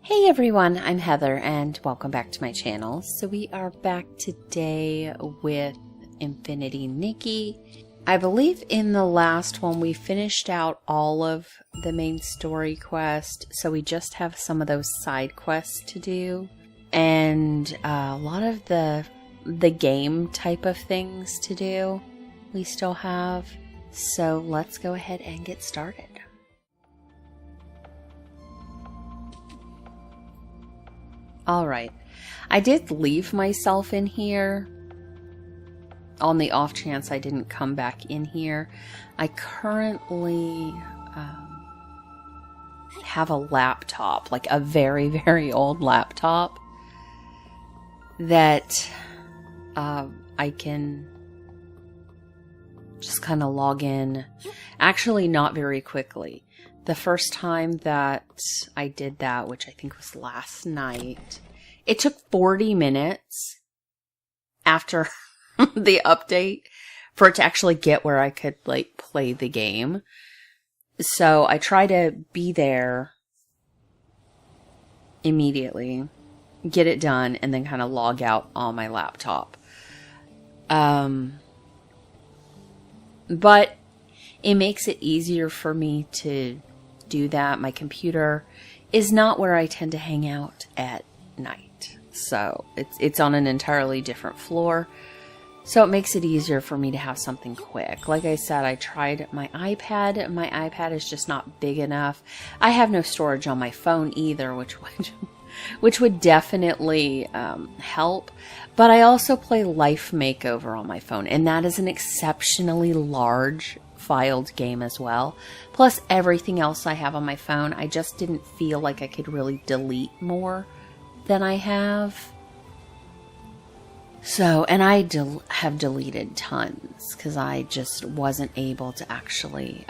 Hey everyone, I'm Heather and welcome back to my channel. So we are back today with Infinity Nikki. I believe in the last one we finished out all of the main story quest, so we just have some of those side quests to do and a lot of the game type of things to do we still have. So let's go ahead and get started. Alright, I did leave myself in here on the off chance I didn't come back in here. I currently have a laptop, like a very, very old laptop that I can just kind of log in. Actually, not very quickly. The first time that I did that, which I think was last night, it took 40 minutes after the update for it to actually get where I could, like, play the game. So I try to be there immediately, get it done, and then kind of log out on my laptop. But it makes it easier for me to do that. My computer is not where I tend to hang out at night, so it's on an entirely different floor, so it makes it easier for me to have something quick. Like I said, I tried my iPad. My iPad is just not big enough. I have no storage on my phone either, which would definitely help. But I also play Life Makeover on my phone, and that is an exceptionally large filed game as well. Plus everything else I have on my phone, I just didn't feel like I could really delete more than I have. So, and I have deleted tons because I just wasn't able to actually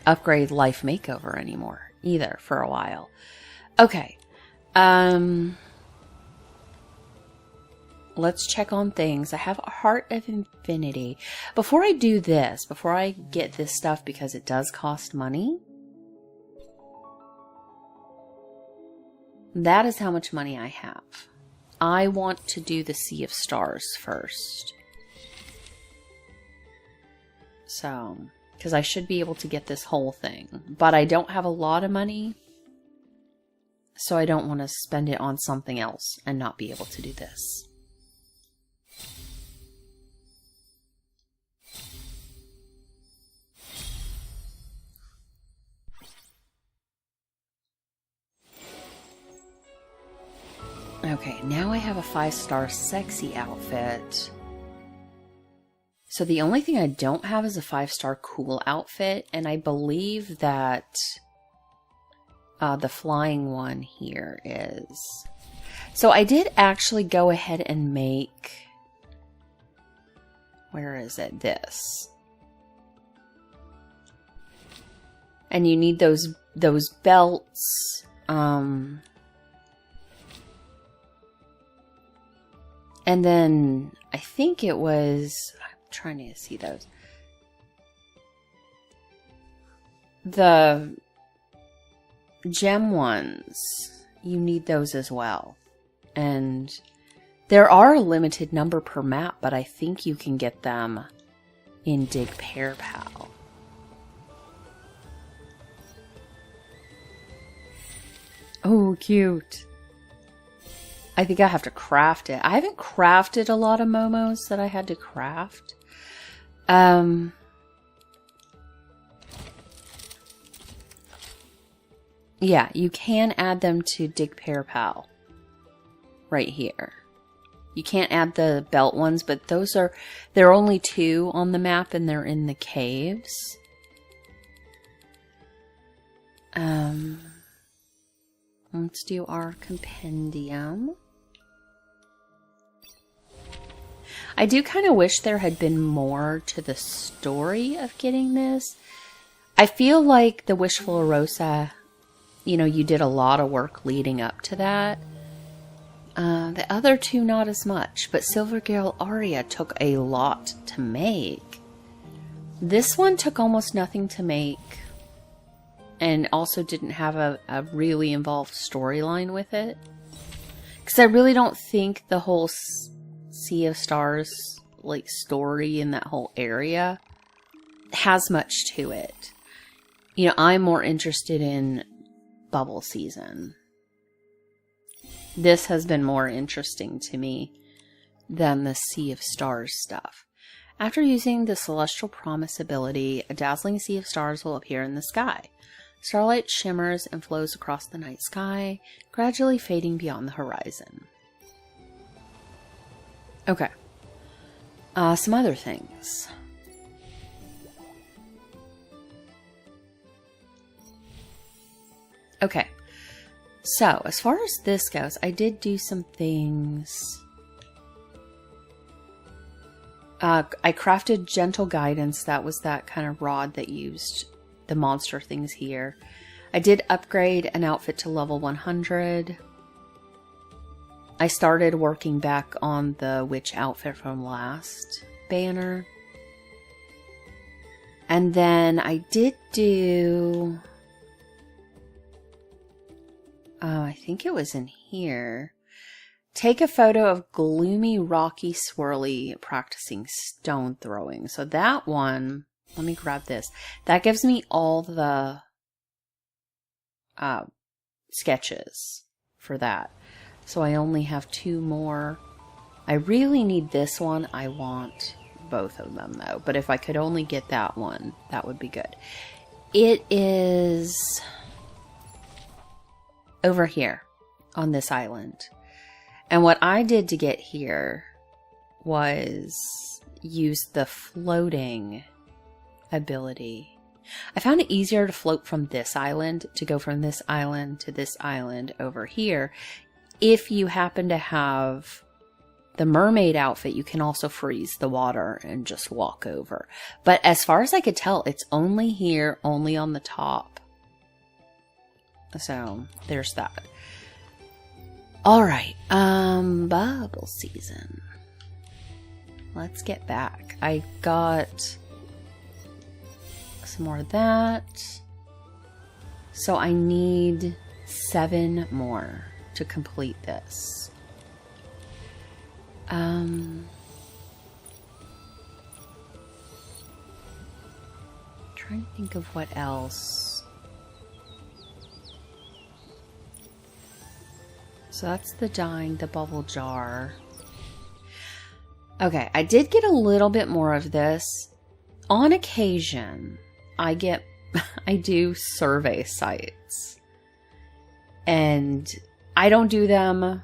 upgrade Life Makeover anymore either for a while. Okay. Let's check on things. I have a Heart of Infinity. Before I do this, before I get this stuff, because it does cost money, that is how much money I have. I want to do the Sea of Stars first. So, because I should be able to get this whole thing. But I don't have a lot of money, so I don't want to spend it on something else and not be able to do this. Okay, now I have a 5-star sexy outfit. So the only thing I don't have is a 5-star cool outfit, and I believe that the flying one here is. So I did actually go ahead and make, where is it? This. And you need those belts. And then I think it was, I'm trying to see those. The gem ones, you need those as well. And there are a limited number per map, but I think you can get them in Dig Pair Pal. Oh, cute. I think I have to craft it. I haven't crafted a lot of momos that I had to craft. Yeah, you can add them to Dig Pair Pal. Right here. You can't add the belt ones, but there are only 2 on the map and they're in the caves. Let's do our compendium. I do kind of wish there had been more to the story of getting this. I feel like the Wishful Rosa, you know, you did a lot of work leading up to that. The other 2, not as much, but Silver Girl Aria took a lot to make. This one took almost nothing to make. and also didn't have a really involved storyline with it. Because I really don't think the whole Sea of Stars, like, story in that whole area has much to it. You know, I'm more interested in Bubble Season. This has been more interesting to me than the Sea of Stars stuff. After using the Celestial Promise ability, a dazzling sea of stars will appear in the sky. Starlight shimmers and flows across the night sky, gradually fading beyond the horizon. Okay. Some other things. Okay. So, as far as this goes, I did do some things. I crafted Gentle Guidance. That was that kind of rod that used the monster things here. I did upgrade an outfit to level 100. I started working back on the witch outfit from last banner. And then I did do... I think it was in here. Take a photo of gloomy, rocky, swirly, practicing stone throwing. So that one, let me grab this. That gives me all the sketches for that. So I only have 2 more. I really need this one. I want both of them though. But if I could only get that one, that would be good. It is over here on this island. And what I did to get here was use the floating ability. I found it easier to float from this island, to go from this island to this island over here. If you happen to have the mermaid outfit, you can also freeze the water and just walk over. But as far as I could tell, it's only here, only on the top. So there's that. Alright, Bubble Season. Let's get back. I got some more of that. So I need 7 more to complete this. Trying to think of what else. So that's the dyeing, the bubble jar. Okay, I did get a little bit more of this. On occasion, I do survey sites. And I don't do them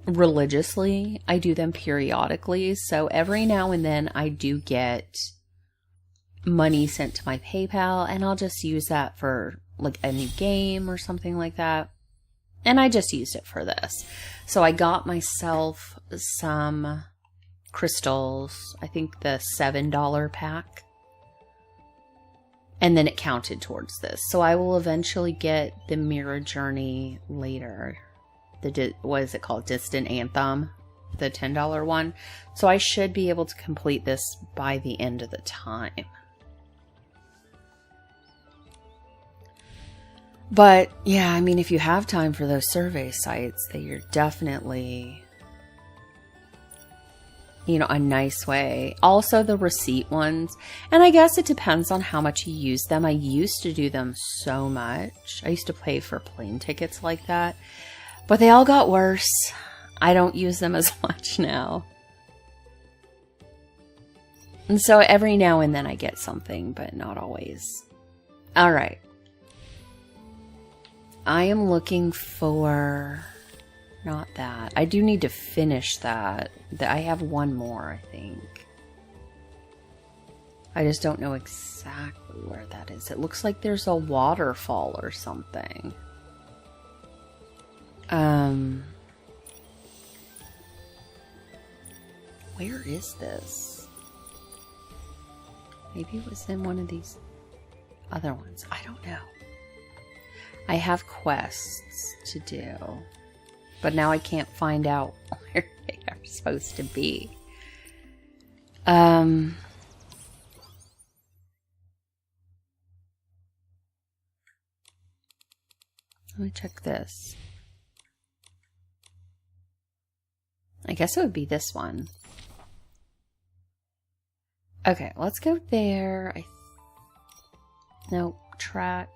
religiously. I do them periodically. So every now and then I do get money sent to my PayPal, and I'll just use that for like a new game or something like that. And I just used it for this. So I got myself some crystals. I think the $7 pack. And then it counted towards this. So I will eventually get the Mirror Journey later. What is it called? Distant Anthem. The $10 one. So I should be able to complete this by the end of the time. But, yeah, I mean, if you have time for those survey sites, that you're definitely, you know, a nice way. Also, the receipt ones. And I guess it depends on how much you use them. I used to do them so much. I used to pay for plane tickets like that. But they all got worse. I don't use them as much now. And so every now and then I get something, but not always. All right. I am looking for, not that. I do need to finish that. I have 1 more, I think. I just don't know exactly where that is. It looks like there's a waterfall or something. Where is this? Maybe it was in one of these other ones. I don't know. I have quests to do, but now I can't find out where they are supposed to be. Let me check this. I guess it would be this one. Okay, let's go there. Nope, track.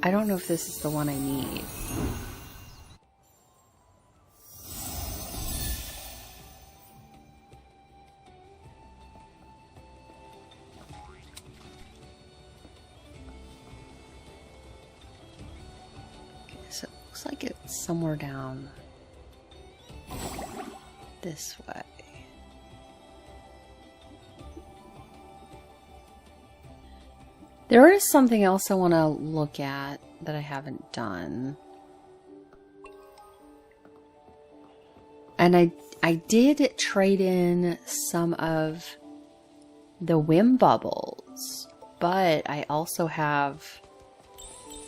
I don't know if this is the one I need. Okay, so it looks like it's somewhere down this way. There is something else I want to look at that I haven't done. And I did trade in some of the whim bubbles, but I also have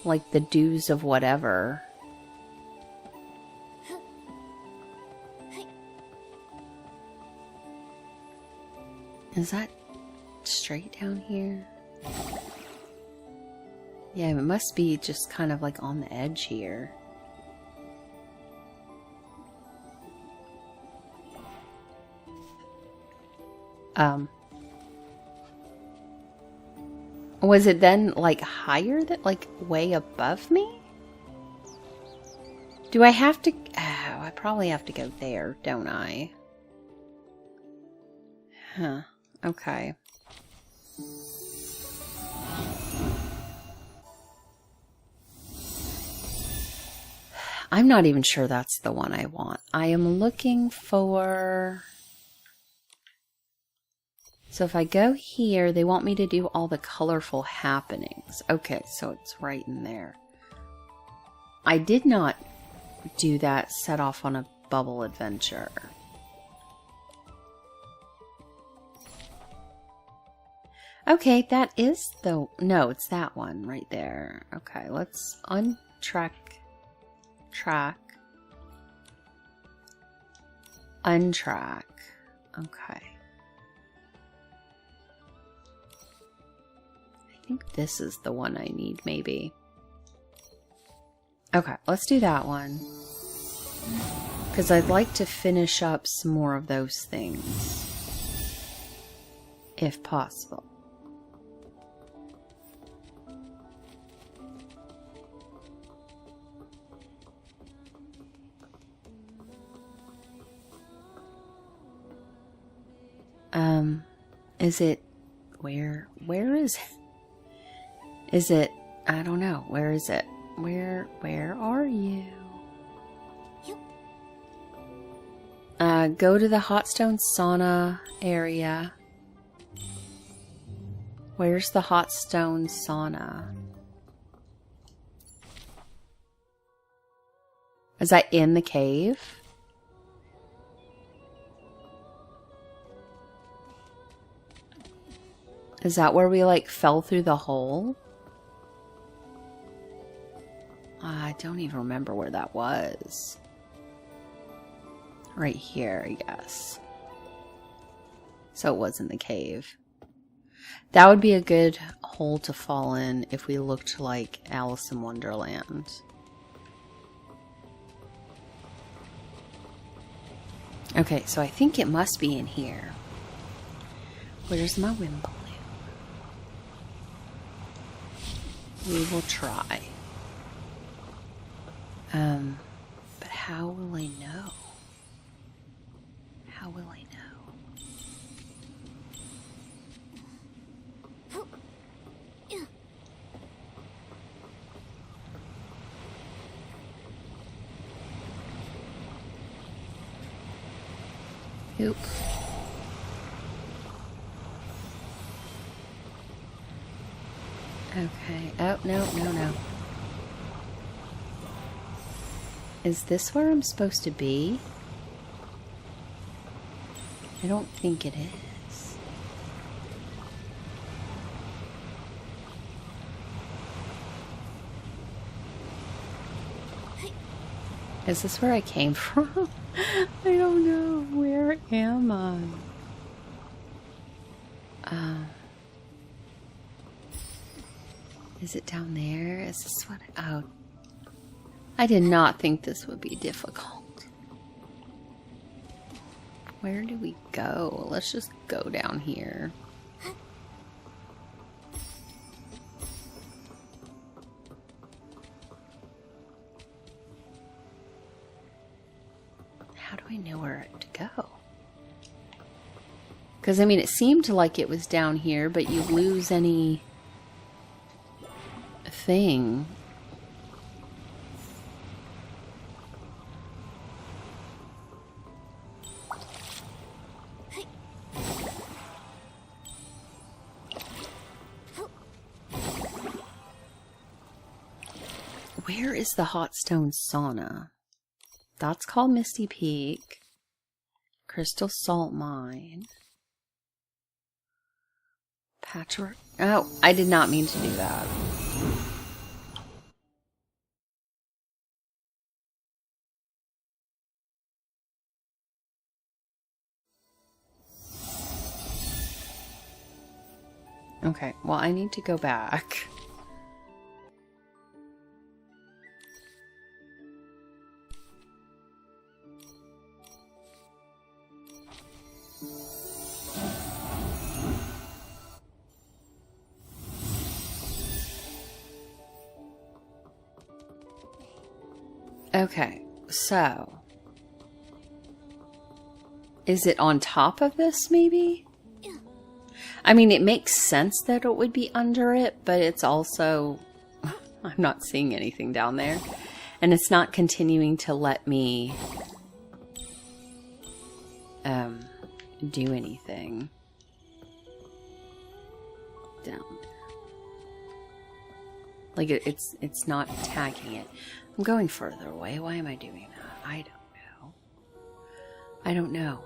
like the dews of whatever. Is that straight down here? Yeah, it must be just kind of like on the edge here. Was it then like higher, that like way above me? Do I have to? Oh, I probably have to go there, don't I? Huh. Okay. I'm not even sure that's the one I want. I am looking for... So if I go here, they want me to do all the colorful happenings. Okay, so it's right in there. I did not do that set off on a bubble adventure. Okay, that is the... No, it's that one right there. Okay, let's untrack... Track. Untrack. Okay. I think this is the one I need, maybe. Okay, let's do that one. Because I'd like to finish up some more of those things. If possible. Is it, where is it? Is it, I don't know, where is it? Where are you? Go to the hot stone sauna area. Where's the hot stone sauna? Is that in the cave? Is that where we like fell through the hole? I don't even remember where that was. Right here, I guess. So it was in the cave. That would be a good hole to fall in if we looked like Alice in Wonderland. Okay, so I think it must be in here. Where's my whim balloon? We will try. But how will I know? How will I know? Oop. Okay. Oh, no. Is this where I'm supposed to be? I don't think it is. Is this where I came from? I don't know. Where am I? Is it down there? Is this what? Oh. I did not think this would be difficult. Where do we go? Let's just go down here. How do I know where to go? Because, I mean, it seemed like it was down here, but you lose any thing. Where is the hot stone sauna? That's called Misty Peak. Crystal Salt Mine. Patchwork. Oh, I did not mean to do that. Okay, well, I need to go back. Okay, so is it on top of this, maybe? I mean, it makes sense that it would be under it, but it's also, I'm not seeing anything down there, and it's not continuing to let me do anything down there. Like it's not tagging it. I'm going further away. Why am I doing that? I don't know. I don't know.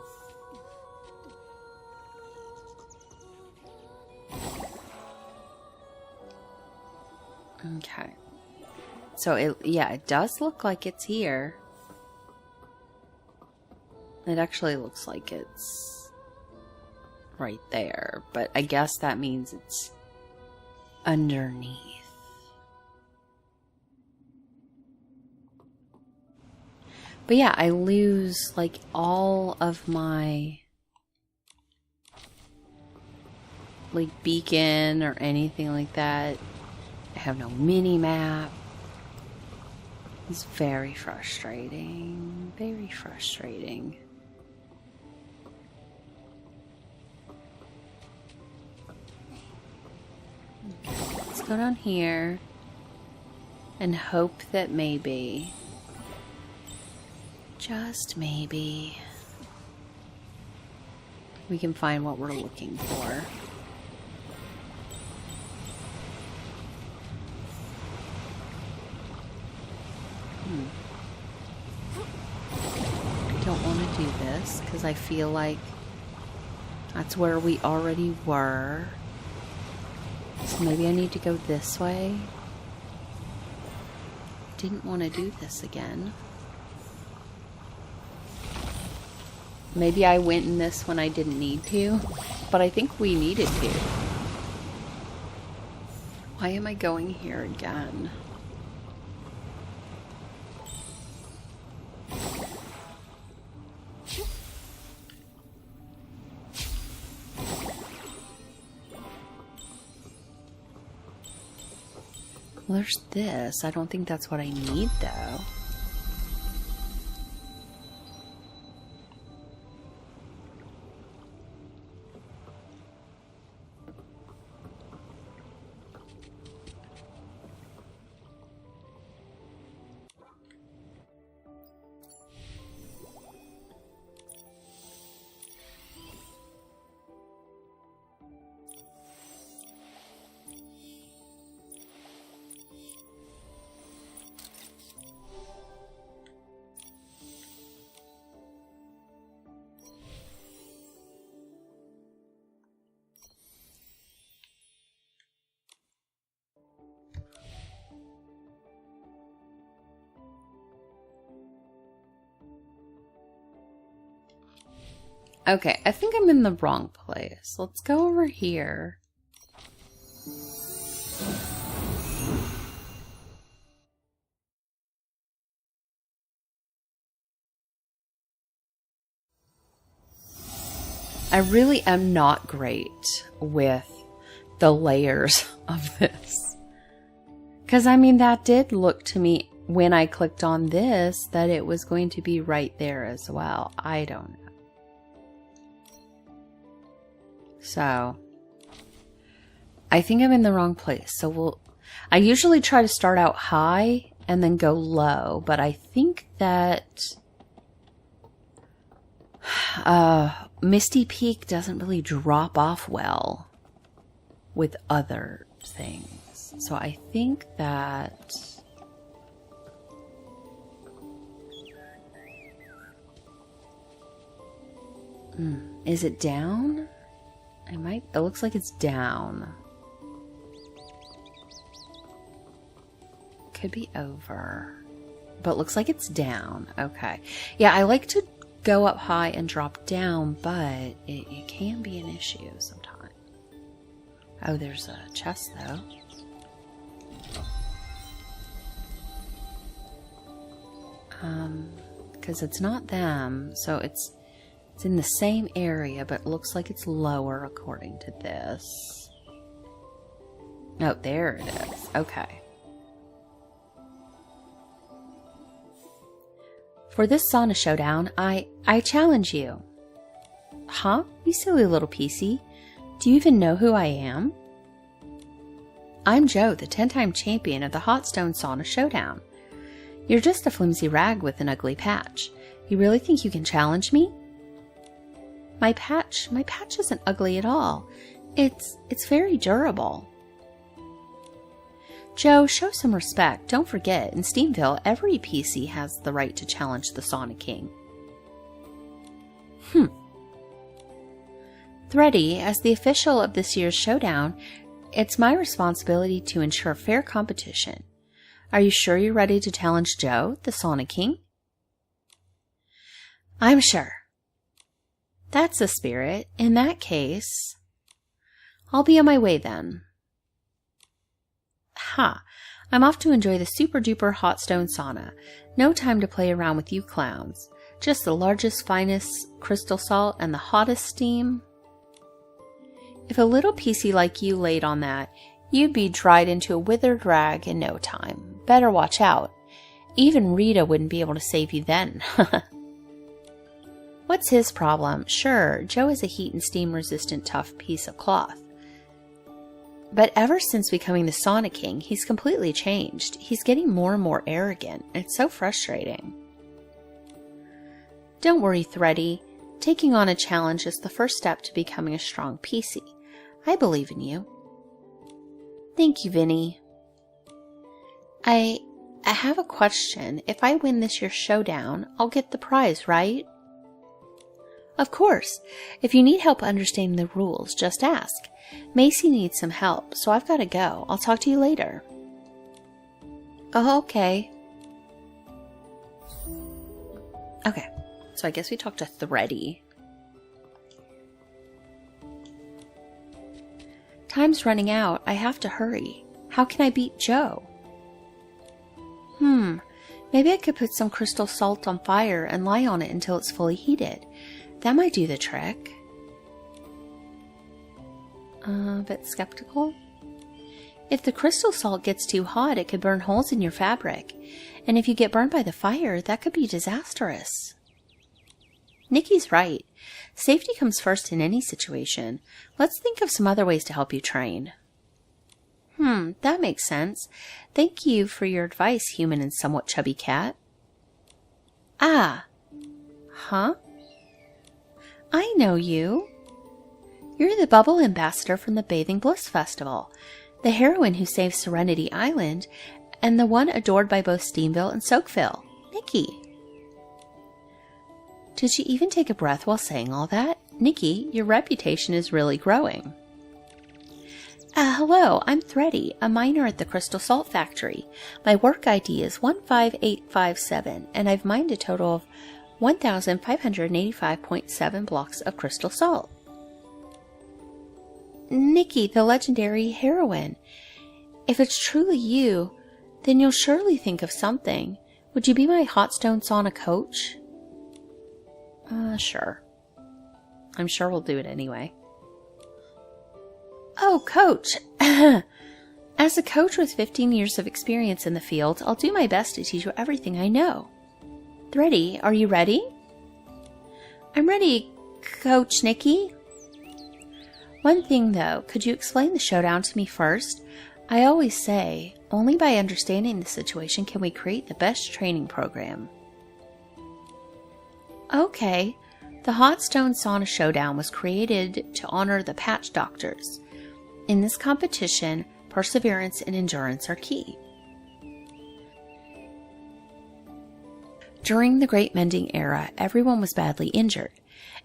Okay. So it does look like it's here. It actually looks like it's right there, but I guess that means it's underneath. But yeah, I lose like all of my like beacon or anything like that. I have no mini map. It's very frustrating. Very frustrating. Okay, let's go down here and hope that maybe, just maybe, we can find what we're looking for. I don't want to do this because I feel like that's where we already were. So maybe I need to go this way. Didn't want to do this again. Maybe I went in this when I didn't need to, but I think we needed to. Why am I going here again? Well, there's this. I don't think that's what I need, though. Okay, I think I'm in the wrong place. Let's go over here. I really am not great with the layers of this. Because, I mean, that did look to me when I clicked on this that it was going to be right there as well. I don't know. So, I think I'm in the wrong place. So I usually try to start out high and then go low. But I think that Misty Peak doesn't really drop off well with other things. So I think that is it down? It looks like it's down. Could be over. But looks like it's down. Okay. Yeah, I like to go up high and drop down, but it can be an issue sometimes. Oh, there's a chest though. Because it's not them, so it's in the same area, but it looks like it's lower according to this. Oh, there it is. Okay. For this sauna showdown, I challenge you. Huh? You silly little PC. Do you even know who I am? I'm Joe, the 10-time champion of the Hot Stone Sauna Showdown. You're just a flimsy rag with an ugly patch. You really think you can challenge me? My patch isn't ugly at all. It's very durable. Joe, show some respect. Don't forget, in Steamville, every PC has the right to challenge the Sauna King. Thready, as the official of this year's showdown, it's my responsibility to ensure fair competition. Are you sure you're ready to challenge Joe, the Sauna King? I'm sure. That's the spirit. In that case, I'll be on my way then. I'm off to enjoy the super duper hot stone sauna. No time to play around with you clowns. Just the largest, finest crystal salt and the hottest steam. If a little PC like you laid on that, you'd be dried into a withered rag in no time. Better watch out. Even Rita wouldn't be able to save you then. What's his problem? Sure, Joe is a heat and steam resistant tough piece of cloth. But ever since becoming the Sauna King, he's completely changed. He's getting more and more arrogant. It's so frustrating. Don't worry, Thready. Taking on a challenge is the first step to becoming a strong PC. I believe in you. Thank you, Vinny. I have a question. If I win this year's showdown, I'll get the prize, right? Of course. If you need help understanding the rules, just ask. Macy needs some help, so I've got to go. I'll talk to you later. Oh, okay. Okay, so I guess we talked to Thready. Time's running out. I have to hurry. How can I beat Joe? Maybe I could put some crystal salt on fire and lie on it until it's fully heated. That might do the trick. A bit skeptical. If the crystal salt gets too hot, it could burn holes in your fabric. And if you get burned by the fire, that could be disastrous. Nikki's right. Safety comes first in any situation. Let's think of some other ways to help you train. That makes sense. Thank you for your advice, human and somewhat chubby cat. Ah. Huh? I know you. You're the bubble ambassador from the Bathing Bliss Festival, the heroine who saved Serenity Island, and the one adored by both Steamville and Soakville, Nikki. Did she even take a breath while saying all that? Nikki, your reputation is really growing. Hello, I'm Thready, a miner at the Crystal Salt Factory. My work ID is 15857, and I've mined a total of 1,585.7 blocks of crystal salt. Nikki, the legendary heroine. If it's truly you, then you'll surely think of something. Would you be my hot stone sauna coach? Sure. I'm sure we'll do it anyway. Oh, Coach! As a coach with 15 years of experience in the field, I'll do my best to teach you everything I know. Thready, are you ready? I'm ready, Coach Nikki. One thing though, could you explain the showdown to me first? I always say, only by understanding the situation can we create the best training program. Okay, the Hot Stone Sauna Showdown was created to honor the patch doctors. In this competition, perseverance and endurance are key. During the Great Mending Era, everyone was badly injured,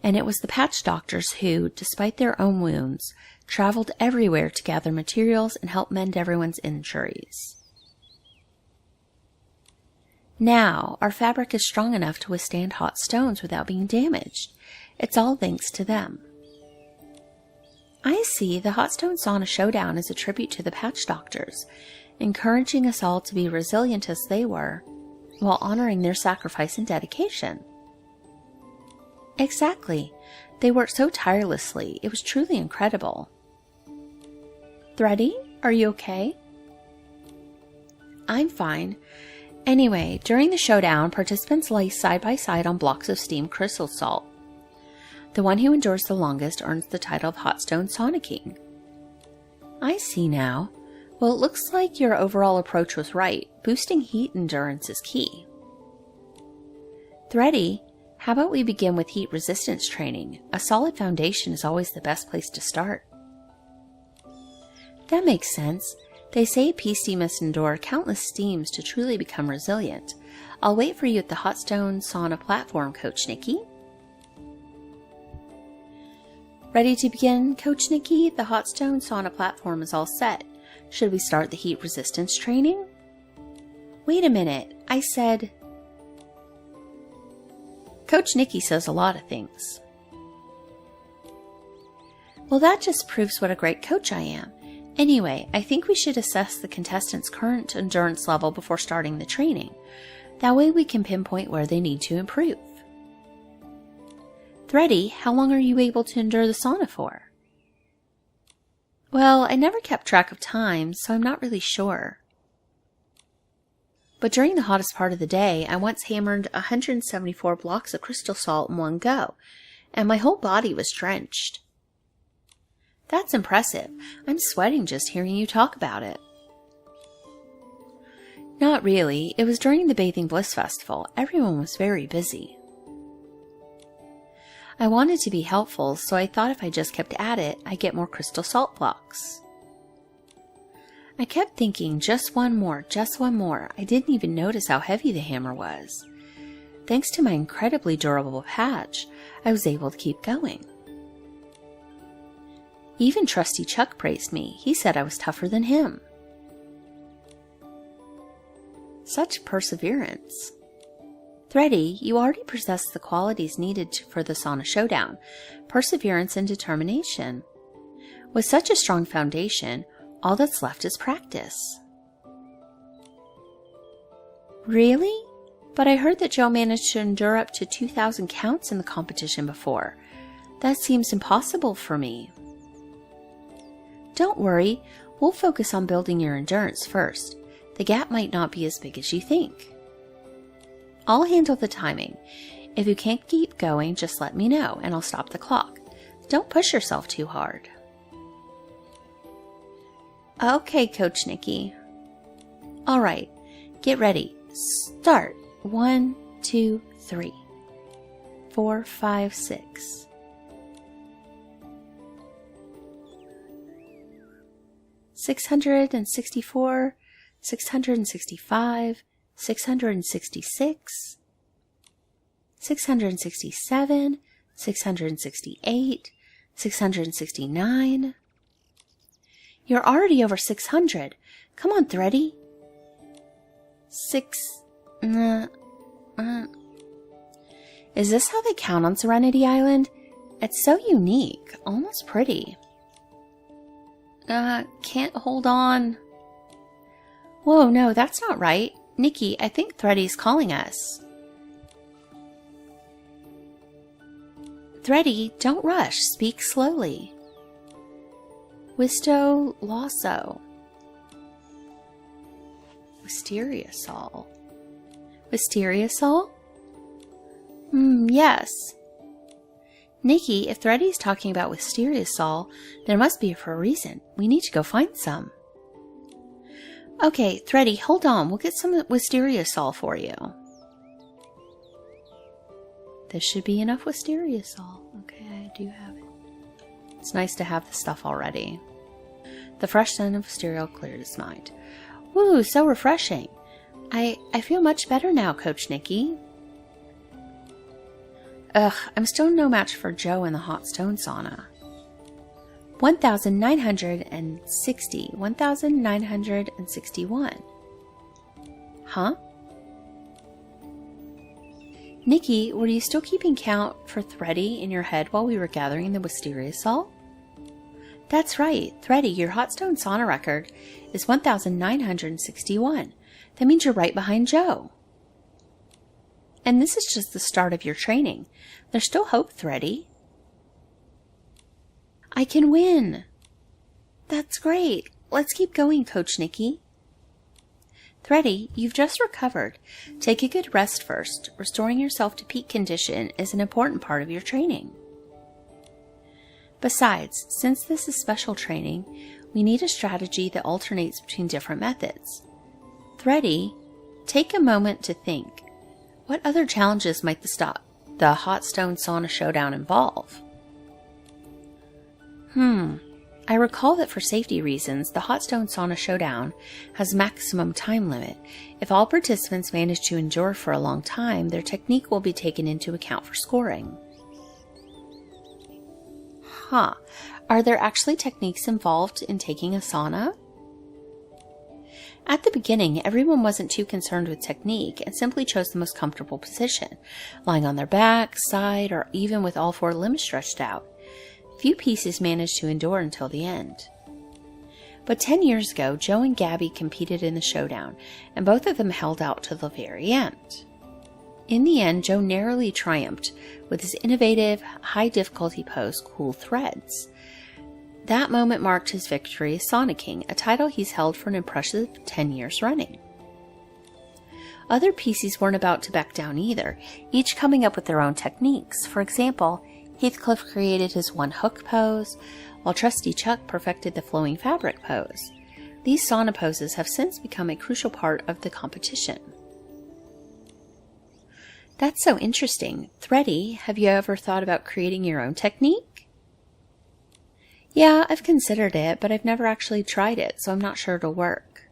and it was the patch doctors who, despite their own wounds, traveled everywhere to gather materials and help mend everyone's injuries. Now, our fabric is strong enough to withstand hot stones without being damaged. It's all thanks to them. I see the Hot Stone Sauna Showdown is a tribute to the patch doctors, encouraging us all to be resilient as they were, while honoring their sacrifice and dedication. Exactly. They worked so tirelessly. It was truly incredible. Thready, are you okay? I'm fine. Anyway, during the showdown, participants lay side by side on blocks of steamed crystal salt. The one who endures the longest earns the title of Hot Stone Sauna King. I see now. Well, it looks like your overall approach was right. Boosting heat endurance is key. Thready, how about we begin with heat resistance training? A solid foundation is always the best place to start. That makes sense. They say PC must endure countless steams to truly become resilient. I'll wait for you at the Hot Stone Sauna platform, Coach Nikki. Ready to begin, Coach Nikki? The Hot Stone Sauna platform is all set. Should we start the heat resistance training? Wait a minute, I said... Coach Nikki says a lot of things. Well, that just proves what a great coach I am. Anyway, I think we should assess the contestants' current endurance level before starting the training. That way we can pinpoint where they need to improve. Thready, how long are you able to endure the sauna for? Well, I never kept track of time, so I'm not really sure. But during the hottest part of the day, I once hammered 174 blocks of crystal salt in one go, and my whole body was drenched. That's impressive. I'm sweating just hearing you talk about it. Not really. It was during the Bathing Bliss Festival. Everyone was very busy. I wanted to be helpful, so I thought if I just kept at it, I'd get more crystal salt blocks. I kept thinking, just one more, just one more. I didn't even notice how heavy the hammer was. Thanks to my incredibly durable patch, I was able to keep going. Even Trusty Chuck praised me. He said I was tougher than him. Such perseverance. Thready, you already possess the qualities needed for the Sauna Showdown: perseverance and determination. With such a strong foundation, all that's left is practice. Really? But I heard that Joe managed to endure up to 2,000 counts in the competition before. That seems impossible for me. Don't worry, we'll focus on building your endurance first. The gap might not be as big as you think. I'll handle the timing. If you can't keep going, just let me know and I'll stop the clock. Don't push yourself too hard. Okay, Coach Nikki. All right, get ready. Start. 1, 2, 3, 4, 5, 6. $664, $665, $666, $667, $668, $669. You're already over 600. Come on, Thready. Is this how they count on Serenity Island? It's so unique, almost pretty. Can't hold on. Whoa, no, that's not right. Nikki, I think Thready's calling us. Thready, don't rush. Speak slowly. Wisto Lasso. Wisteria Sol. Wisteria Sol? Yes. Nikki, if Thready's talking about Wisteria Sol, there must be for a reason. We need to go find some. Okay, Thready, hold on. We'll get some Wisteria Sol for you. This should be enough Wisteria Sol. Okay, I do have it. It's nice to have the stuff already. The fresh scent of Wisteria cleared his mind. Woo, so refreshing. I feel much better now, Coach Nikki. Ugh, I'm still no match for Joe in the hot stone sauna. 1,960. 1,961. Huh? Nikki, were you still keeping count for Thready in your head while we were gathering the Wisteria Salt? That's right. Thready, your hot stone sauna record is 1,961. That means you're right behind Joe. And this is just the start of your training. There's still hope, Thready. I can win. That's great. Let's keep going, Coach Nikki. Thready, you've just recovered. Take a good rest first. Restoring yourself to peak condition is an important part of your training. Besides, since this is special training, we need a strategy that alternates between different methods. Thready, take a moment to think. What other challenges might the Hot Stone Sauna Showdown involve? I recall that for safety reasons, the Hot Stone Sauna Showdown has a maximum time limit. If all participants manage to endure for a long time, their technique will be taken into account for scoring. Are there actually techniques involved in taking a sauna? At the beginning, everyone wasn't too concerned with technique and simply chose the most comfortable position, lying on their back, side, or even with all four limbs stretched out. Few pieces managed to endure until the end. But 10 years ago, Joe and Gabby competed in the showdown, and both of them held out to the very end. In the end, Joe narrowly triumphed with his innovative, high-difficulty pose, Cool Threads. That moment marked his victory as Sauna King, a title he's held for an impressive 10 years running. Other PCs weren't about to back down either, each coming up with their own techniques. For example, Heathcliff created his one hook pose, while Trusty Chuck perfected the flowing fabric pose. These sauna poses have since become a crucial part of the competition. That's so interesting. Thready, have you ever thought about creating your own technique? Yeah, I've considered it, but I've never actually tried it, so I'm not sure it'll work.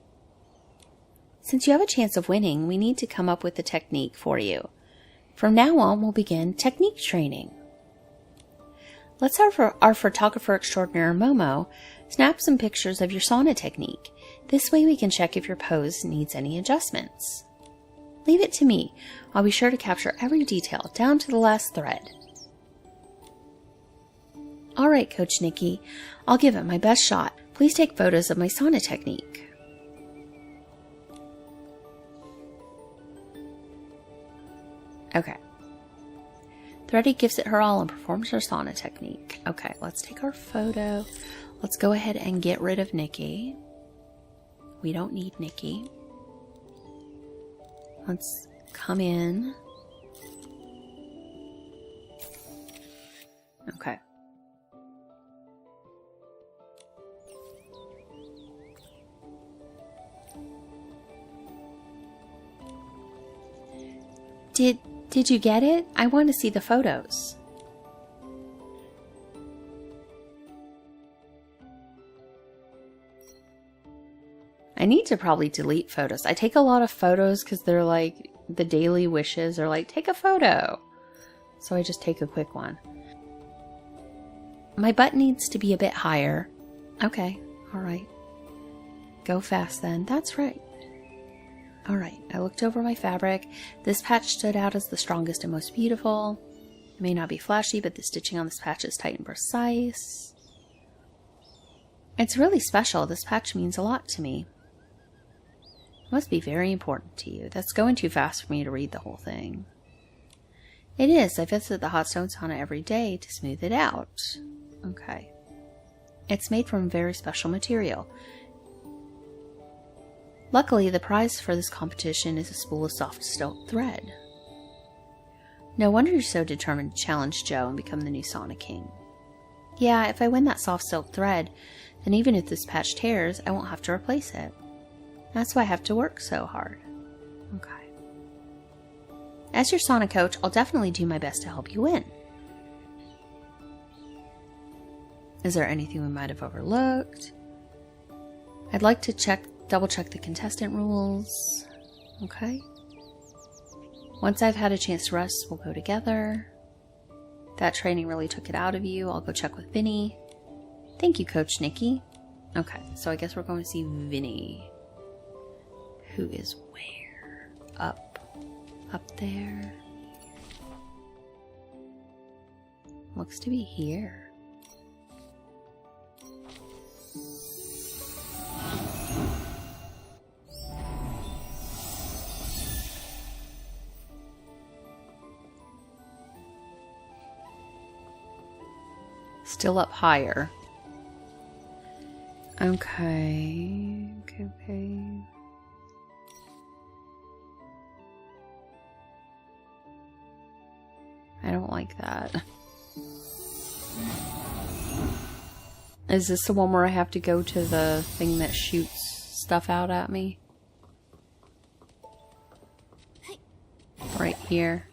Since you have a chance of winning, we need to come up with a technique for you. From now on, we'll begin technique training. Let's have our photographer extraordinaire, Momo, snap some pictures of your sauna technique. This way we can check if your pose needs any adjustments. Leave it to me. I'll be sure to capture every detail, down to the last thread. All right, Coach Nikki, I'll give it my best shot. Please take photos of my sauna technique. Okay. Thready gives it her all and performs her sauna technique. Okay, let's take our photo. Let's go ahead and get rid of Nikki. We don't need Nikki. Let's come in. Okay. Did you get it? I want to see the photos. I need to probably delete photos. I take a lot of photos because they're like the daily wishes are like, take a photo. So I just take a quick one. My butt needs to be a bit higher. Okay, all right. Go fast then. That's right. All right, I looked over my fabric. This patch stood out as the strongest and most beautiful. It may not be flashy, but the stitching on this patch is tight and precise. It's really special. This patch means a lot to me. It must be very important to you. That's going too fast for me to read the whole thing. It is. I visit the hot stone sauna every day to smooth it out. Okay. It's made from very special material. Luckily, the prize for this competition is a spool of soft silk thread. No wonder you're so determined to challenge Joe and become the new sauna king. Yeah, if I win that soft silk thread, then even if this patch tears, I won't have to replace it. That's why I have to work so hard. Okay. As your sauna coach, I'll definitely do my best to help you win. Is there anything we might have overlooked? I'd like to double check the contestant rules. Okay. Once I've had a chance to rest, we'll go together. That training really took it out of you. I'll go check with Vinny. Thank you, Coach Nikki. Okay, so I guess we're going to see Vinny. Who is where? Up there. Looks to be here. Still up higher. Okay. I don't like that. Is this the one where I have to go to the thing that shoots stuff out at me? Right here.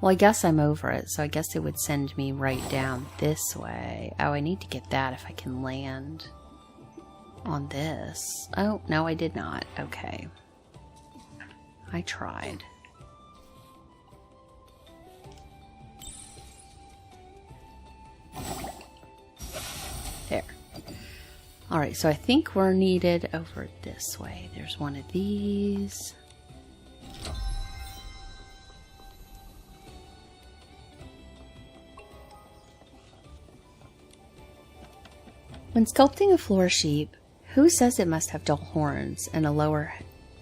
Well, I guess I'm over it, so I guess it would send me right down this way. Oh, I need to get that if I can land on this. Oh, no, I did not. Okay. I tried. There. Alright, so I think we're needed over this way. There's one of these. When sculpting a floor sheep, who says it must have dull horns and a lower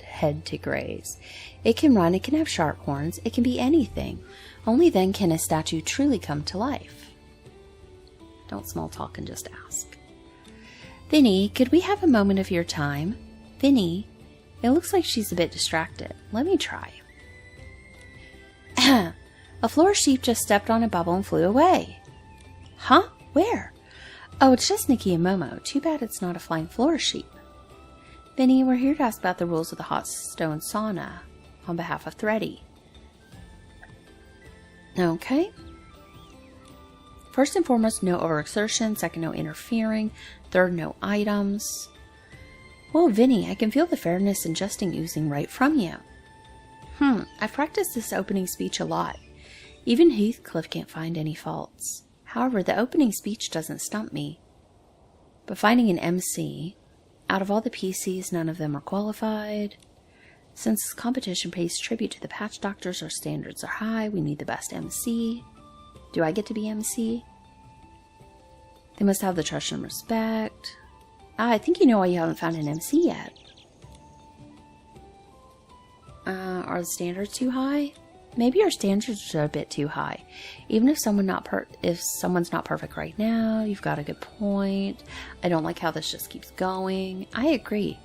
head to graze? It can run, it can have sharp horns, it can be anything. Only then can a statue truly come to life. Don't small talk and just ask. Vinny, could we have a moment of your time? Vinny, it looks like she's a bit distracted. Let me try. A floor sheep just stepped on a bubble and flew away. Huh? Where? Oh, it's just Nikki and Momo. Too bad it's not a flying floor sheep. Vinny, we're here to ask about the rules of the hot stone sauna on behalf of Thready. Okay. First and foremost, no overexertion. Second, no interfering. Third, no items. Whoa, Vinny, I can feel the fairness and jesting oozing right from you. I've practiced this opening speech a lot. Even Heathcliff can't find any faults. However, the opening speech doesn't stump me. But finding an MC, out of all the PCs, none of them are qualified. Since this competition pays tribute to the patch doctors, our standards are high. We need the best MC. Do I get to be MC? They must have the trust and respect. I think you know why you haven't found an MC yet. Are the standards too high? Maybe our standards are a bit too high. Even if someone's not perfect right now, you've got a good point. I don't like how this just keeps going. I agree.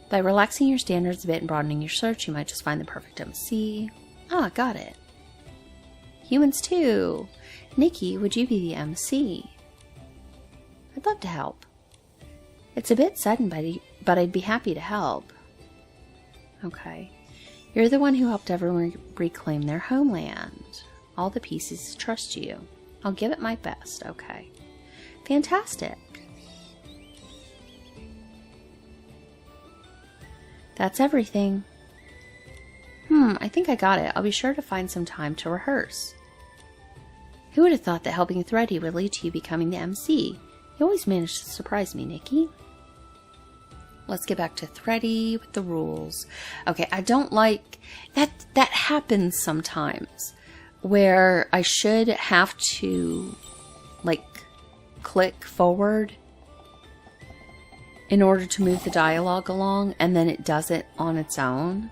By relaxing your standards a bit and broadening your search, you might just find the perfect MC. Ah, got it. Humans too. Nikki, would you be the MC? I'd love to help. It's a bit sudden, but I'd be happy to help. Okay. You're the one who helped everyone reclaim their homeland. All the pieces trust you. I'll give it my best, okay. Fantastic. That's everything. I think I got it. I'll be sure to find some time to rehearse. Who would have thought that helping Thready would lead to you becoming the MC? You always manage to surprise me, Nikki. Let's get back to Thready with the rules. Okay, I don't like... That happens sometimes. Where I should have to, like, click forward in order to move the dialogue along, and then it does it on its own.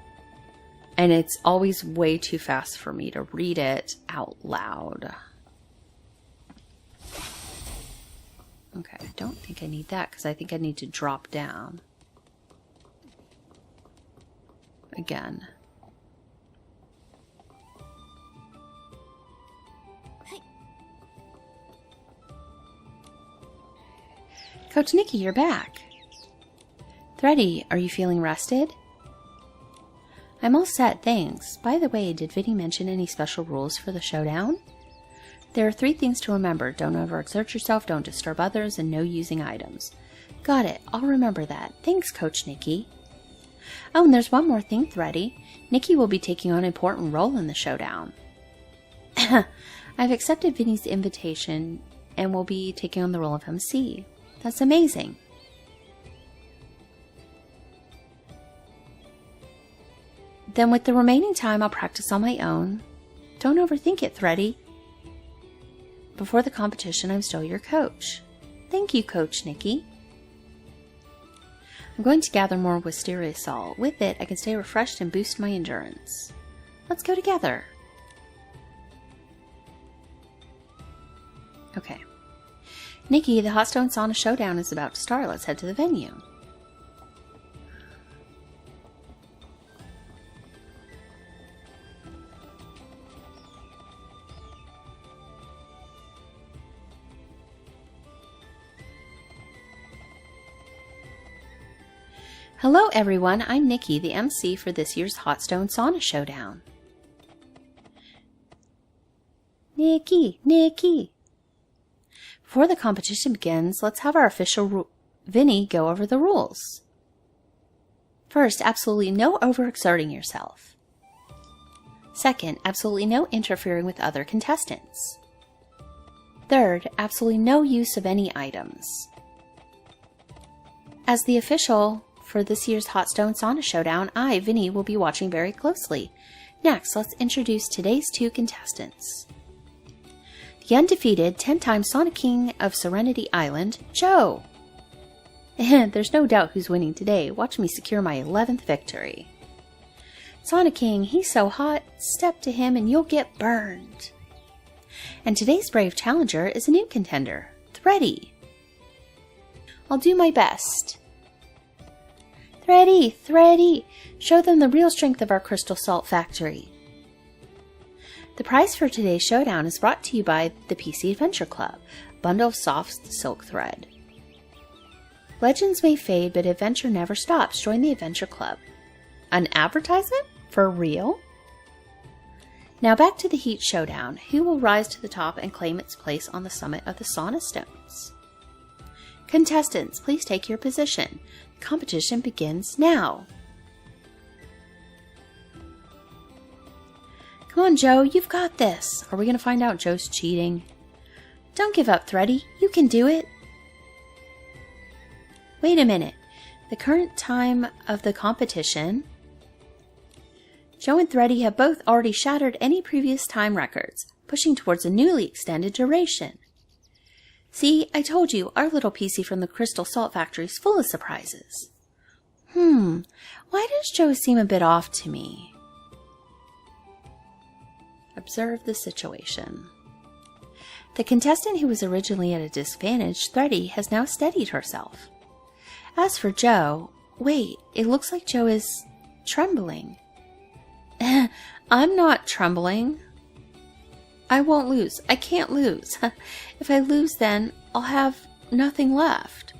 And it's always way too fast for me to read it out loud. Okay, I don't think I need that because I think I need to drop down. Again. Coach Nikki, you're back. Thready, are you feeling rested? I'm all set, thanks. By the way, did Vinny mention any special rules for the showdown? There are 3 things to remember. Don't overexert yourself, don't disturb others, and no using items. Got it. I'll remember that. Thanks, Coach Nikki. Oh, and there's one more thing, Thready. Nikki will be taking on an important role in the showdown. I've accepted Vinny's invitation and will be taking on the role of MC. That's amazing. Then with the remaining time, I'll practice on my own. Don't overthink it, Thready. Before the competition, I'm still your coach. Thank you, Coach Nikki. I'm going to gather more wisteria salt. With it, I can stay refreshed and boost my endurance. Let's go together. Okay. Nikki, the Hot Stone Sauna Showdown is about to start. Let's head to the venue. Hello everyone, I'm Nikki, the MC for this year's Hot Stone Sauna Showdown. Nikki! Before the competition begins, let's have our official Vinny go over the rules. First, absolutely no overexerting yourself. Second, absolutely no interfering with other contestants. Third, absolutely no use of any items. As the official for this year's Hot Stone Sauna Showdown, I, Vinny, will be watching very closely. Next, let's introduce today's 2 contestants. The undefeated 10-time Sauna King of Serenity Island, Joe. And there's no doubt who's winning today. Watch me secure my 11th victory. Sauna King, he's so hot, step to him and you'll get burned. And today's brave challenger is a new contender, Thready. I'll do my best. Thready, show them the real strength of our crystal salt factory. The prize for today's showdown is brought to you by the PC Adventure Club, bundle of soft silk thread. Legends may fade, but adventure never stops. Join the Adventure Club. An advertisement? For real? Now back to the Heat Showdown. Who will rise to the top and claim its place on the summit of the Sauna Stones? Contestants, please take your position. The competition begins now. Come on, Joe, you've got this. Are we going to find out Joe's cheating? Don't give up, Thready. You can do it. Wait a minute. The current time of the competition, Joe and Thready have both already shattered any previous time records, pushing towards a newly extended duration. See, I told you, our little PC from the Crystal Salt Factory is full of surprises. Why does Joe seem a bit off to me? Observe the situation. The contestant who was originally at a disadvantage, Thready, has now steadied herself. As for Joe, wait, it looks like Joe is trembling. I'm not trembling. I won't lose. I can't lose. If I lose, then I'll have nothing left.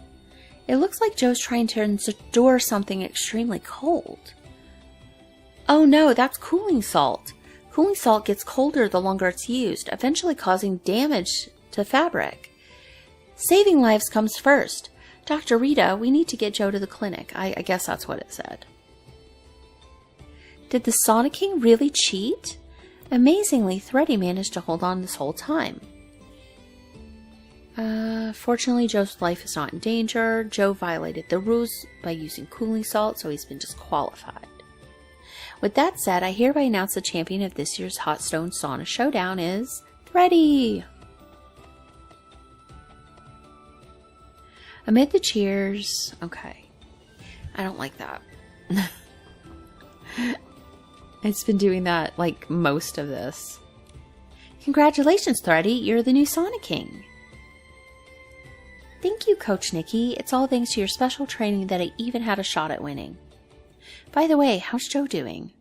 It looks like Joe's trying to endure something extremely cold. Oh no, that's cooling salt. Cooling salt gets colder the longer it's used, eventually causing damage to fabric. Saving lives comes first. Dr. Rita, we need to get Joe to the clinic. I guess that's what it said. Did the Sauna King really cheat? Amazingly, Thready managed to hold on this whole time. Fortunately, Joe's life is not in danger. Joe violated the rules by using cooling salt, so he's been disqualified. With that said, I hereby announce the champion of this year's Hot Stone Sauna Showdown is Thready. Amid the cheers, okay, I don't like that. It's been doing that like most of this. Congratulations, Thready. You're the new Sauna King. Thank you, Coach Nikki. It's all thanks to your special training that I even had a shot at winning. By the way, how's Joe doing?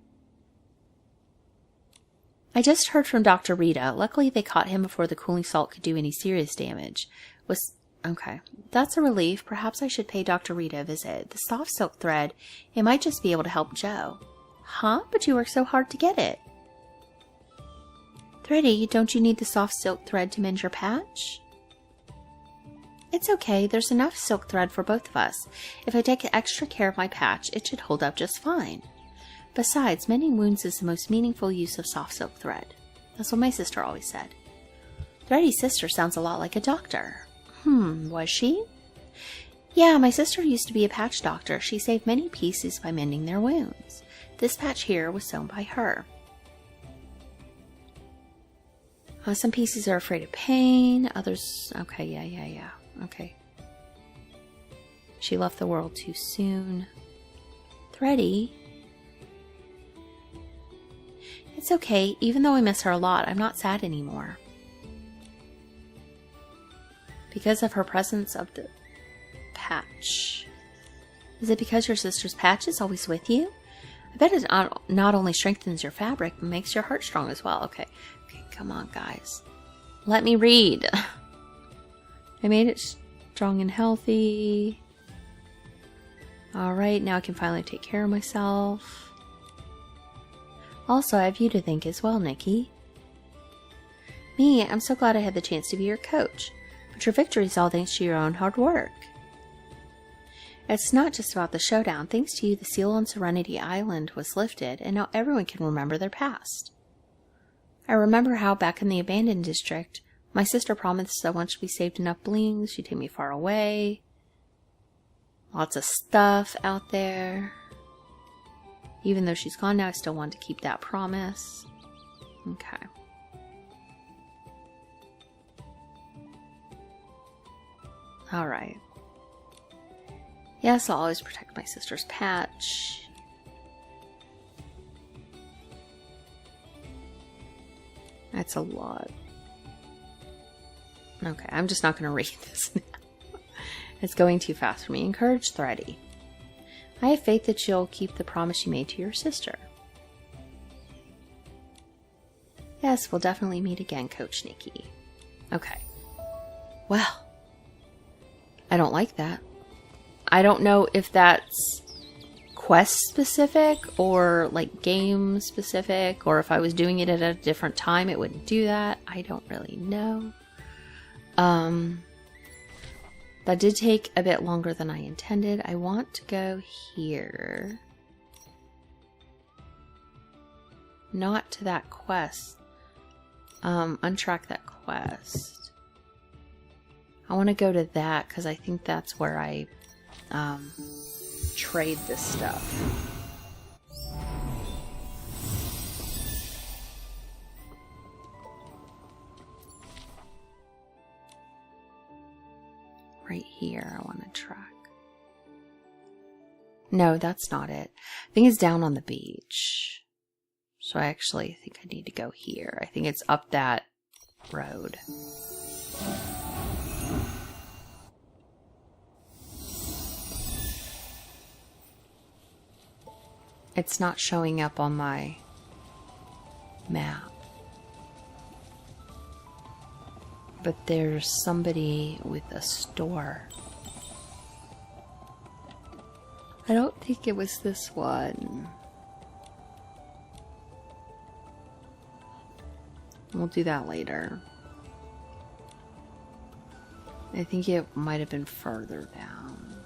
I just heard from Dr. Rita. Luckily, they caught him before the cooling salt could do any serious damage. Okay, that's a relief. Perhaps I should pay Dr. Rita a visit. The soft silk thread, it might just be able to help Joe. Huh? But you worked so hard to get it. Thready, don't you need the soft silk thread to mend your patch? It's okay. There's enough silk thread for both of us. If I take extra care of my patch, it should hold up just fine. Besides, mending wounds is the most meaningful use of soft silk thread. That's what my sister always said. Thready's sister sounds a lot like a doctor. Was she? Yeah, my sister used to be a patch doctor. She saved many pieces by mending their wounds. This patch here was sewn by her. Some pieces are afraid of pain. Others... Okay, yeah. Okay. She left the world too soon. Thready? It's okay. Even though I miss her a lot, I'm not sad anymore. Because of her presence of the patch. Is it because your sister's patch is always with you? I bet it not only strengthens your fabric, but makes your heart strong as well. Okay, come on, guys. Let me read. I made it strong and healthy. Alright, now I can finally take care of myself. Also, I have you to thank as well, Nikki. Me, I'm so glad I had the chance to be your coach. But your victory is all thanks to your own hard work. It's not just about the showdown. Thanks to you, the seal on Serenity Island was lifted, and now everyone can remember their past. I remember how back in the abandoned district, my sister promised that once we saved enough blings, she'd take me far away. Lots of stuff out there. Even though she's gone now, I still want to keep that promise. Okay. Alright. Yes, I'll always protect my sister's patch. That's a lot. Okay, I'm just not going to read this now. It's going too fast for me. Encourage Thready. I have faith that you'll keep the promise you made to your sister. Yes, we'll definitely meet again, Coach Nikki. Okay. Well, I don't like that. I don't know if that's quest specific or like game specific, or if I was doing it at a different time it wouldn't do that. I don't really know. That did take a bit longer than I intended. I want to go here. Not to that quest. Untrack that quest. I want to go to that because I think that's where I trade this stuff. Right here, I want to track. No, that's not it. I think it's down on the beach. So I actually think I need to go here. I think it's up that road. It's not showing up on my map. But there's somebody with a store. I don't think it was this one. We'll do that later. I think it might have been further down.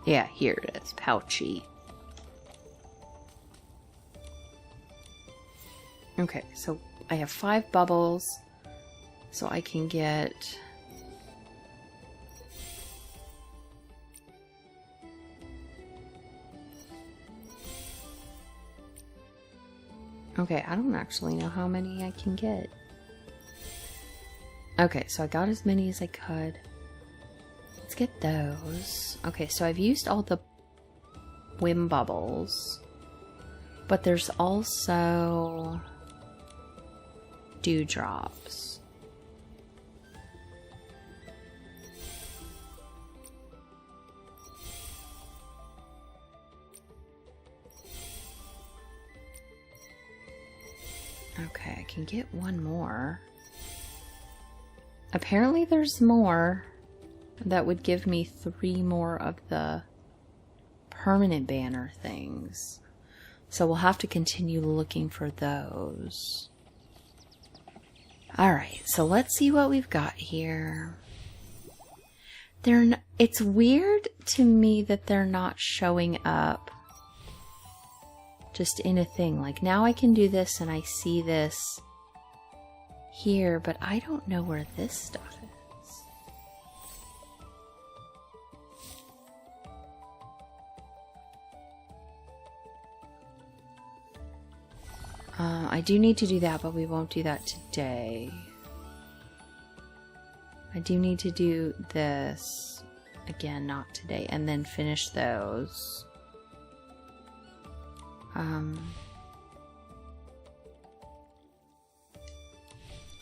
Yeah, here it is. Pouchy. Okay, so I have 5 bubbles, so I can get... Okay, I don't actually know how many I can get. Okay, so I got as many as I could. Let's get those. Okay, so I've used all the Whim Bubbles. But there's also Dewdrops. Okay, I can get one more. Apparently there's more that would give me 3 more of the permanent banner things. So we'll have to continue looking for those. Alright, so let's see what we've got here. It's weird to me that they're not showing up just in a thing. Like now I can do this and I see this here, but I don't know where this stuff is. I do need to do that, but we won't do that today. I do need to do this again, not today, and then finish those.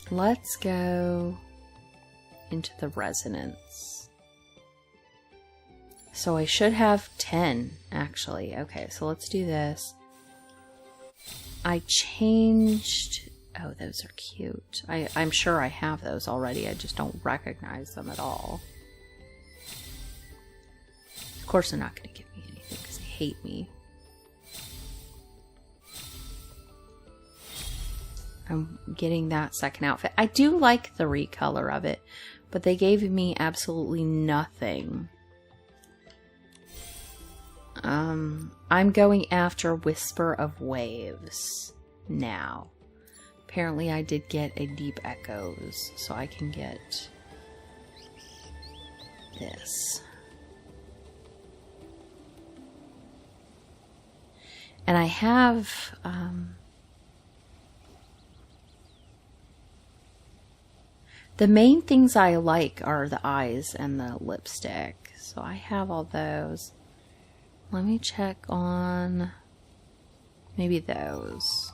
Let's go into the resonance. So I should have 10, actually. Okay, so let's do this. I changed... Oh, those are cute. I'm sure I have those already. I just don't recognize them at all. Of course they're not going to give me anything because they hate me. I'm getting that second outfit. I do like the recolor of it, but they gave me absolutely nothing. I'm going after Whisper of Waves now. Apparently I did get a Deep Echoes, so I can get this. And I have... the main things I like are the eyes and the lipstick. So I have all those. Let me check on maybe those.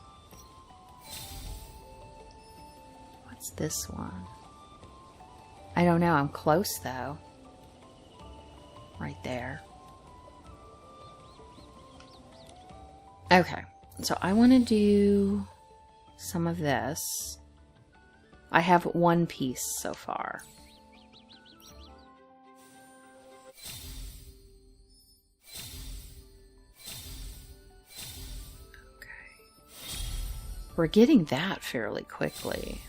What's this one? I don't know. I'm close though. Right there. Okay. So I want to do some of this. I have one piece so far. Okay. We're getting that fairly quickly.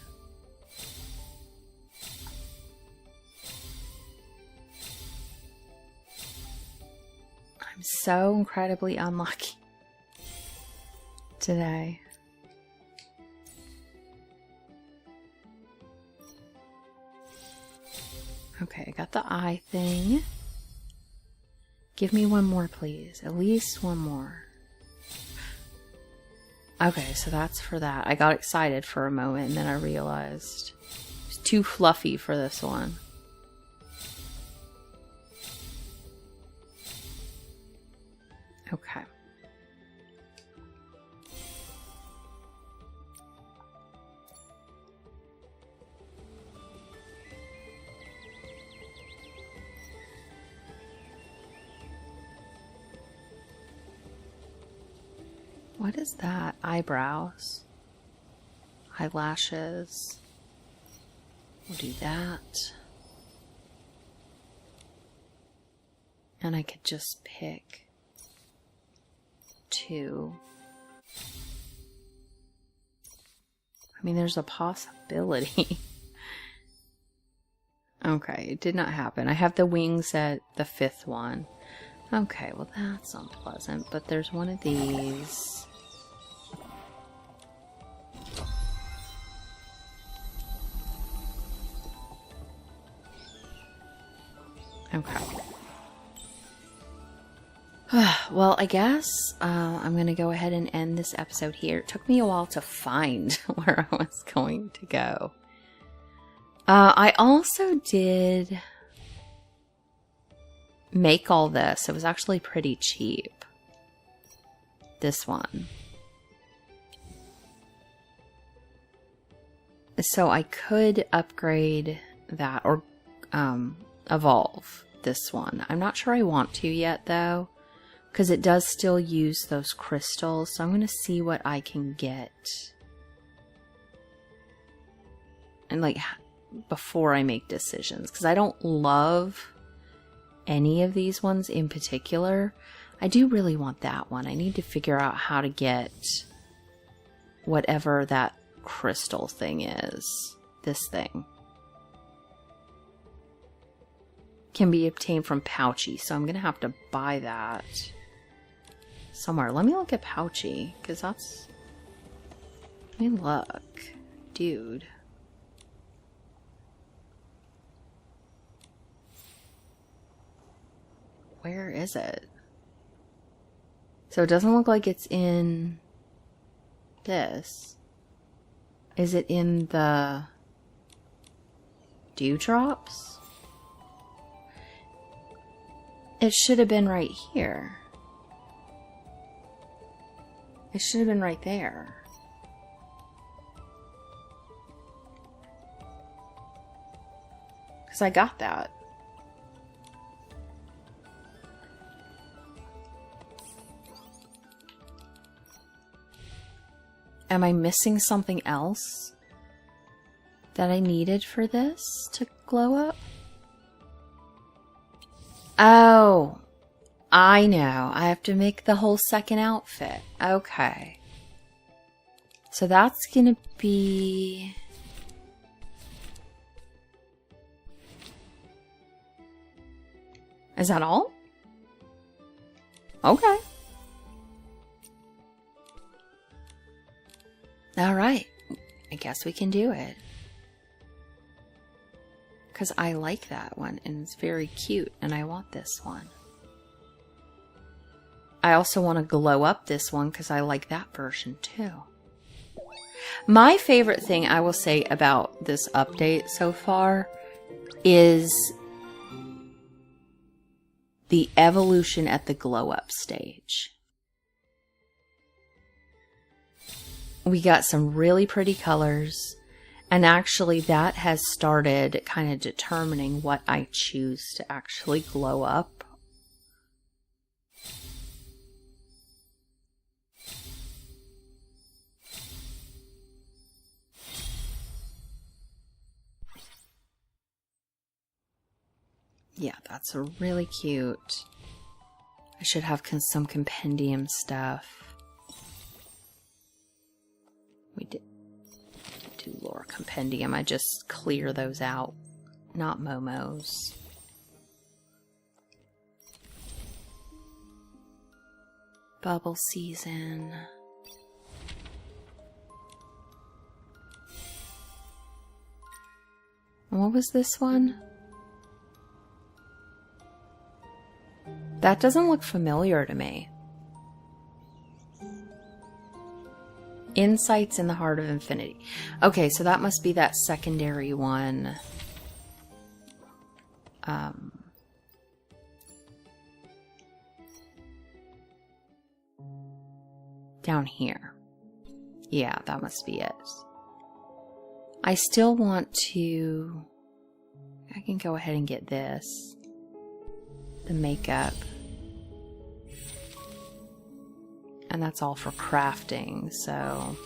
I'm so incredibly unlucky today. Okay, I got the eye thing. Give me one more, please. At least one more. Okay, so that's for that. I got excited for a moment and then I realized it's too fluffy for this one. Okay. What is that? Eyebrows. Eyelashes. We'll do that. And I could just pick 2. I mean, there's a possibility. Okay, it did not happen. I have the wings at the 5th one. Okay, well that's unpleasant, but there's one of these. Okay. Well, I guess I'm going to go ahead and end this episode here. It took me a while to find where I was going to go. I also did make all this. It was actually pretty cheap. This one. So I could upgrade that or evolve this one. I'm not sure I want to yet though, because it does still use those crystals. So I'm going to see what I can get. And like before I make decisions, because I don't love any of these ones in particular. I do really want that one. I need to figure out how to get whatever that crystal thing is. This thing can be obtained from Pouchy, so I'm gonna have to buy that somewhere. Let me look at Pouchy, because that's... Let me look. Dude. Where is it? So it doesn't look like it's in this. Is it in the dewdrops? It should have been right here. It should have been right there. Because I got that. Am I missing something else that I needed for this to glow up? Oh, I know. I have to make the whole second outfit. Okay. So that's gonna be... Is that all? Okay. Alright. I guess we can do it. Because I like that one and it's very cute and I want this one. I also want to glow up this one because I like that version too. My favorite thing I will say about this update so far is the evolution at the glow up stage. We got some really pretty colors, and actually that has started kind of determining what I choose to actually glow up. Yeah, that's really cute. I should have some compendium stuff. We did do lore compendium. I just clear those out, not Momos. Bubble season. What was this one? That doesn't look familiar to me. Insights in the Heart of Infinity. Okay, so that must be that secondary one. Down here. Yeah, that must be it. I still want to... I can go ahead and get this. The makeup. And that's all for crafting, so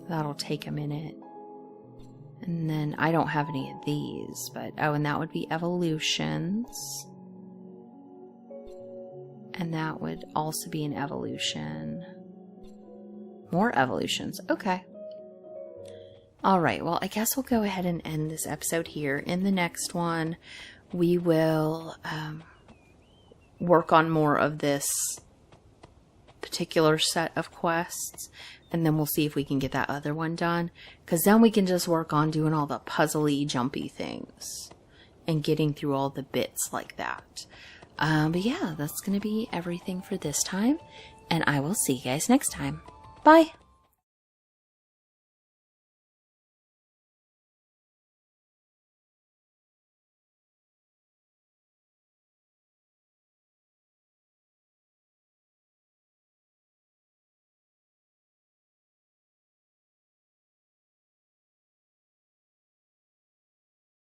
that'll take a minute. And then I don't have any of these, but oh, and that would be evolutions. And that would also be an evolution. More evolutions, okay. Alright, well, I guess we'll go ahead and end this episode here. In the next one, we will work on more of this particular set of quests, and then we'll see if we can get that other one done, because then we can just work on doing all the puzzly jumpy things and getting through all the bits like that. But yeah, that's gonna be everything for this time, and I will see you guys next time. Bye.